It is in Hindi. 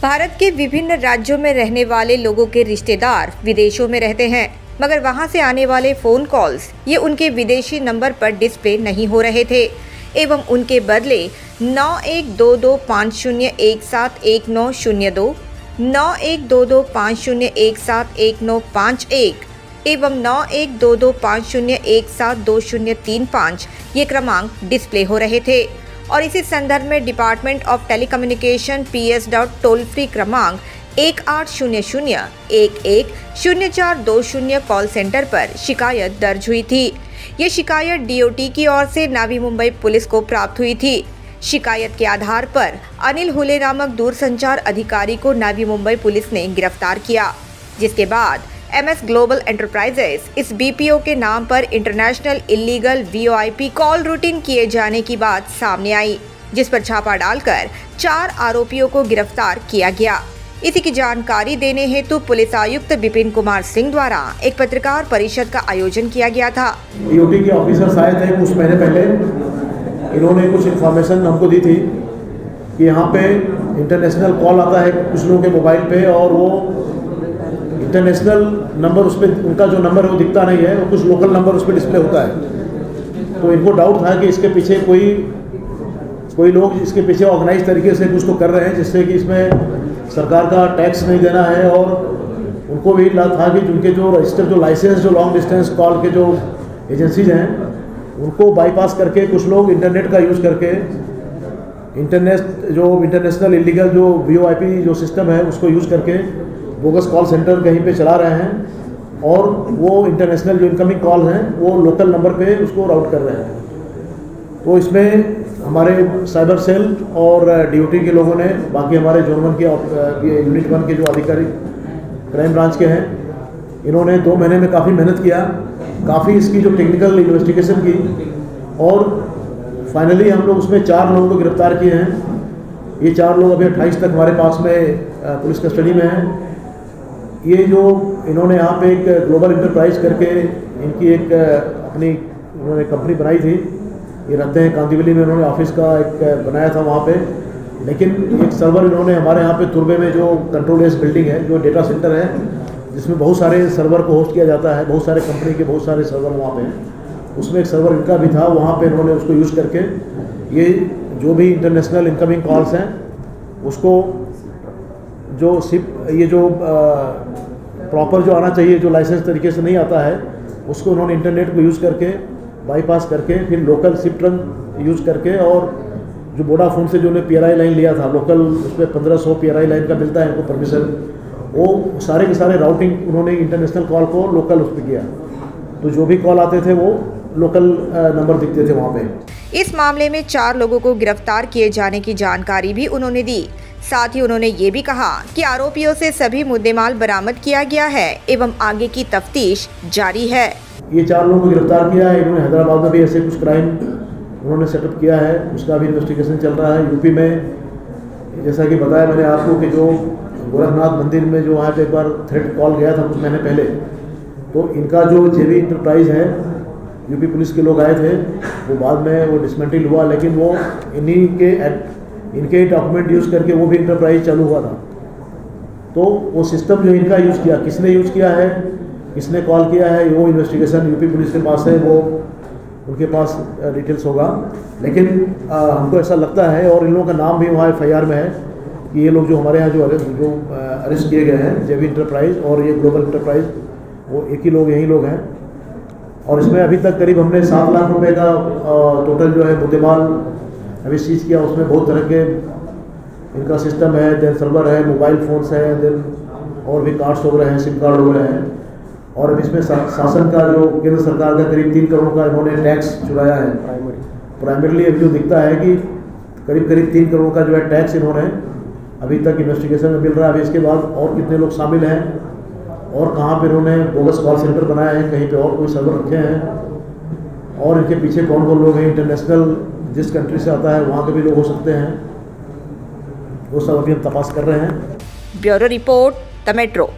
भारत के विभिन्न राज्यों में रहने वाले लोगों के रिश्तेदार विदेशों में रहते हैं, मगर वहां से आने वाले फोन कॉल्स ये उनके विदेशी नंबर पर डिस्प्ले नहीं हो रहे थे एवं उनके बदले 912250171902, 912250171951 एवं 912250172035 ये क्रमांक डिस्प्ले हो रहे थे। और इसी संदर्भ में department of telecommunication PS toll free क्रमांक 1800-110420 कॉल सेंटर पर शिकायत दर्ज हुई थी। ये शिकायत DOT की ओर से नवी मुंबई पुलिस को प्राप्त हुई थी। शिकायत के आधार पर अनिल हुले नामक दूरसंचार अधिकारी को नवी मुंबई पुलिस ने गिरफ्तार किया, जिसके बाद MS ग्लोबल एंटरप्राइजेस इस BPO के नाम पर international illegal VoIP call routine किए जाने की बात सामने आई, जिस पर छापा डालकर 4 आरोपियों को गिरफ्तार किया गया। इसी की जानकारी देने हेतु पुलिस आयुक्त विपिन कुमार सिंह द्वारा एक पत्रकार परिषद का आयोजन किया गया था। DOT के ऑफिसर्स आए थे कुछ महीने पहले। इन्होंने कुछ इन्फॉर्मेशन हमको दी थी कि यहाँ पे इंटरनेशनल कॉल आता है कुछ लोगों के मोबाइल पे, और वो इंटरनेशनल नंबर उस पर, उनका जो नंबर है वो दिखता नहीं है, वो कुछ लोकल नंबर उस पर डिस्प्ले होता है। तो इनको डाउट था कि इसके पीछे कोई लोग इसके पीछे ऑर्गेनाइज तरीके से कुछ तो कर रहे हैं, जिससे कि इसमें सरकार का टैक्स नहीं देना है। और उनको भी था कि उनके जो रजिस्टर जो लाइसेंस जो लॉन्ग डिस्टेंस कॉल के जो एजेंसीज हैं उनको बाईपास करके कुछ लोग इंटरनेट का यूज़ करके इंटरनेशनल इलीगल जो VoIP जो सिस्टम है उसको यूज़ करके बोगस कॉल सेंटर कहीं पे चला रहे हैं, और वो इंटरनेशनल जो इनकमिंग कॉल हैं वो लोकल नंबर पे उसको राउट कर रहे हैं। तो इसमें हमारे साइबर सेल और DOT के लोगों ने, बाकी हमारे जोन 1 के यूनिट 1 के जो अधिकारी क्राइम ब्रांच के हैं, इन्होंने 2 महीने में काफ़ी मेहनत किया, काफ़ी इसकी जो टेक्निकल इन्वेस्टिगेशन की, और फाइनली हम लोग उसमें 4 लोगों को गिरफ्तार किए हैं। ये 4 लोग अभी 28 तक हमारे पास में पुलिस कस्टडी में हैं। ये जो इन्होंने यहाँ पे एक ग्लोबल इंटरप्राइज करके इनकी एक अपनी उन्होंने कंपनी बनाई थी, ये रहते हैं कांदिवली में, इन्होंने ऑफिस का एक बनाया था वहाँ पे। लेकिन एक सर्वर इन्होंने हमारे यहाँ पे तुर्बे में जो कंट्रोल एस बिल्डिंग है, जो डेटा सेंटर है जिसमें बहुत सारे सर्वर को होस्ट किया जाता है, बहुत सारे कंपनी के बहुत सारे सर्वर वहाँ पे हैं, उसमें एक सर्वर इनका भी था। वहाँ पे इन्होंने उसको यूज़ करके ये जो भी इंटरनेशनल इनकमिंग कॉल्स हैं उसको ये जो प्रॉपर जो आना चाहिए, जो लाइसेंस तरीके से नहीं आता है, उसको उन्होंने इंटरनेट को यूज़ करके बाईपास करके फिर लोकल सिप रन यूज़ करके, और जो वोडाफोन से जो उन्हें PRI लाइन लिया था लोकल, उस पर 1500 PRI लाइन का मिलता है इनको परमिशन, वो सारे के सारे राउटिंग उन्होंने इंटरनेशनल कॉल को लोकल उस पर किया। तो जो भी कॉल आते थे वो लोकल नंबर दिखते थे वहाँ पे। इस मामले में 4 लोगों को गिरफ्तार किए जाने की जानकारी भी उन्होंने दी। साथ ही उन्होंने ये भी कहा कि आरोपियों से सभी मुद्देमाल बरामद किया गया है एवं आगे की तफ्तीश जारी है। ये 4 लोगों को गिरफ्तार किया है। इन्होंने हैदराबाद में भी ऐसे कुछ क्राइम उन्होंने सेटअप किया है, उसका भी इन्वेस्टिगेशन चल रहा है। यूपी में जैसा कि बताया मैंने आपको कि जो गोरखनाथ मंदिर में जो वहाँ पे एक बार थ्रेट कॉल गया था कुछ महीने पहले, तो इनका जो JV इंटरप्राइज है, यूपी पुलिस के लोग आए थे, वो बाद में वो डिसमेंटल हुआ, लेकिन वो इनके डॉक्यूमेंट यूज़ करके वो भी इंटरप्राइज चालू हुआ था। तो वो सिस्टम जो इनका यूज़ किया, किसने यूज़ किया है, किसने कॉल किया है, वो इन्वेस्टिगेशन यूपी पुलिस के पास है, वो उनके पास डिटेल्स होगा। लेकिन हमको ऐसा लगता है, और इन लोगों का नाम भी वहाँ FIR में है कि ये लोग जो हमारे यहाँ जो अरेस्ट किए गए हैं, JV इंटरप्राइज और ये ग्लोबल इंटरप्राइज, वो एक ही लोग यही लोग हैं। और इसमें अभी तक करीब हमने 7 लाख रुपए का टोटल जो है मुद्देमाल अभी सीज किया। उसमें बहुत तरह के इनका सिस्टम है, देन सर्वर है, मोबाइल फ़ोन्स हैं, देन और भी कार्ड्स हो रहे हैं, सिम कार्ड हो रहे हैं। और अब इसमें शासन का जो केंद्र सरकार का करीब 3 करोड़ का इन्होंने टैक्स चुराया है। प्राइमरीली अभी जो दिखता है कि करीब 3 करोड़ का जो है टैक्स इन्होंने अभी तक इन्वेस्टिगेशन में मिल रहा है। अभी इसके बाद और कितने लोग शामिल हैं और कहाँ पर इन्होंने बोगस कॉल सेंटर बनाया है, कहीं पर और कोई सर्वर रखे हैं, और इनके पीछे कौन कौन लोग हैं, इंटरनेशनल जिस कंट्री से आता है वहाँ के भी लोग हो सकते हैं, वो सब अभी हम तपास कर रहे हैं। Bureau report, the metro.